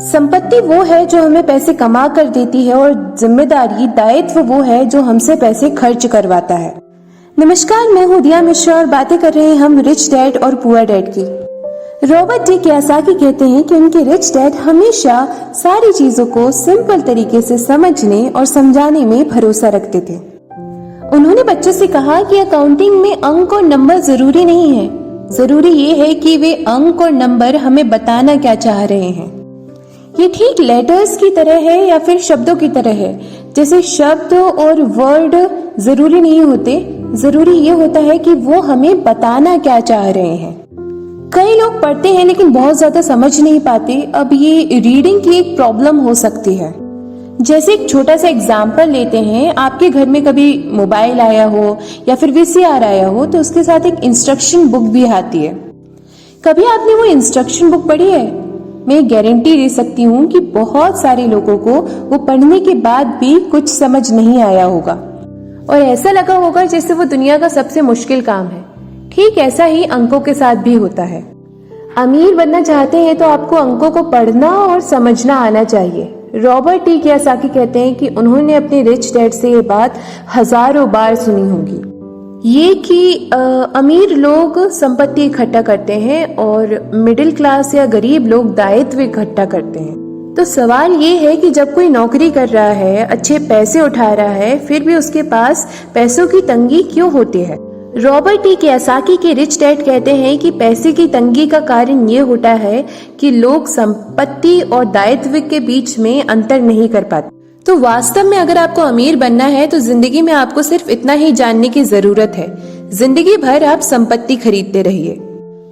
संपत्ति वो है जो हमें पैसे कमा कर देती है और जिम्मेदारी दायित्व वो है जो हमसे पैसे खर्च करवाता है। नमस्कार, मैं हूँ दिया मिश्रा और बातें कर रहे हैं हम रिच डैड और पुअर डैड की। रॉबर्ट डी कियोसाकी कहते हैं कि उनके रिच डैड हमेशा सारी चीजों को सिंपल तरीके से समझने और समझाने में भरोसा रखते थे। उन्होंने बच्चों से कहा कि अकाउंटिंग में अंक और नंबर जरूरी नहीं है, जरूरी ये है कि वे अंक और नंबर हमें बताना क्या चाह रहे हैं। ये ठीक लेटर्स की तरह है या फिर शब्दों की तरह है। जैसे शब्द और वर्ड जरूरी नहीं होते, जरूरी ये होता है कि वो हमें बताना क्या चाह रहे हैं। कई लोग पढ़ते हैं लेकिन बहुत ज्यादा समझ नहीं पाते। अब ये रीडिंग की एक प्रॉब्लम हो सकती है। जैसे एक छोटा सा एग्जाम्पल लेते हैं, आपके घर में कभी मोबाइल आया हो या फिर वीसीआर आया हो तो उसके साथ एक इंस्ट्रक्शन बुक भी आती है। कभी आपने वो इंस्ट्रक्शन बुक पढ़ी है? मैं गारंटी दे सकती हूँ कि बहुत सारे लोगों को वो पढ़ने के बाद भी कुछ समझ नहीं आया होगा और ऐसा लगा होगा जैसे वो दुनिया का सबसे मुश्किल काम है। ठीक ऐसा ही अंकों के साथ भी होता है। अमीर बनना चाहते हैं तो आपको अंकों को पढ़ना और समझना आना चाहिए। रॉबर्ट डी कियोसाकी कहते हैं कि उन्होंने अपने रिच डैड से ये बात हजारों बार सुनी होगी, ये कि अमीर लोग संपत्ति इकट्ठा करते हैं और मिडिल क्लास या गरीब लोग दायित्व इकट्ठा करते हैं। तो सवाल ये है कि जब कोई नौकरी कर रहा है, अच्छे पैसे उठा रहा है, फिर भी उसके पास पैसों की तंगी क्यों होती है? रॉबर्ट डी कियोसाकी के रिच डैड कहते हैं कि पैसे की तंगी का कारण ये होता है कि लोग संपत्ति और दायित्व के बीच में अंतर नहीं कर पाते। तो वास्तव में अगर आपको अमीर बनना है तो जिंदगी में आपको सिर्फ इतना ही जानने की जरूरत है, जिंदगी भर आप संपत्ति खरीदते रहिए।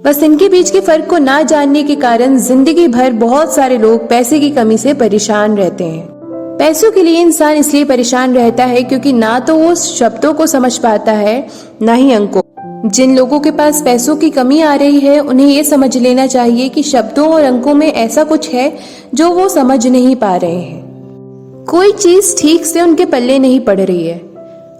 बस इनके बीच के फर्क को ना जानने के कारण जिंदगी भर बहुत सारे लोग पैसे की कमी से परेशान रहते हैं। पैसों के लिए इंसान इसलिए परेशान रहता है क्योंकि ना तो वो शब्दों को समझ पाता है, ना ही अंकों। जिन लोगों के पास पैसों की कमी आ रही है उन्हें ये समझ लेना चाहिए कि शब्दों और अंकों में ऐसा कुछ है जो वो समझ नहीं पा रहे हैं। कोई चीज ठीक से उनके पल्ले नहीं पड़ रही है।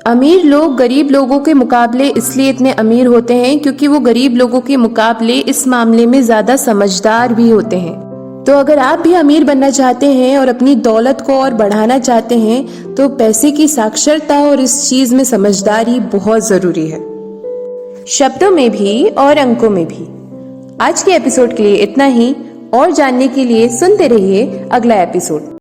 अमीर लोग गरीब लोगों के मुकाबले इसलिए इतने अमीर होते हैं क्योंकि वो गरीब लोगों के मुकाबले इस मामले में ज्यादा समझदार भी होते हैं। तो अगर आप भी अमीर बनना चाहते हैं और अपनी दौलत को और बढ़ाना चाहते हैं तो पैसे की साक्षरता और इस चीज में समझदारी बहुत जरूरी है, शब्दों में भी और अंकों में भी। आज के एपिसोड के लिए इतना ही, और जानने के लिए सुनते रहिए अगला एपिसोड।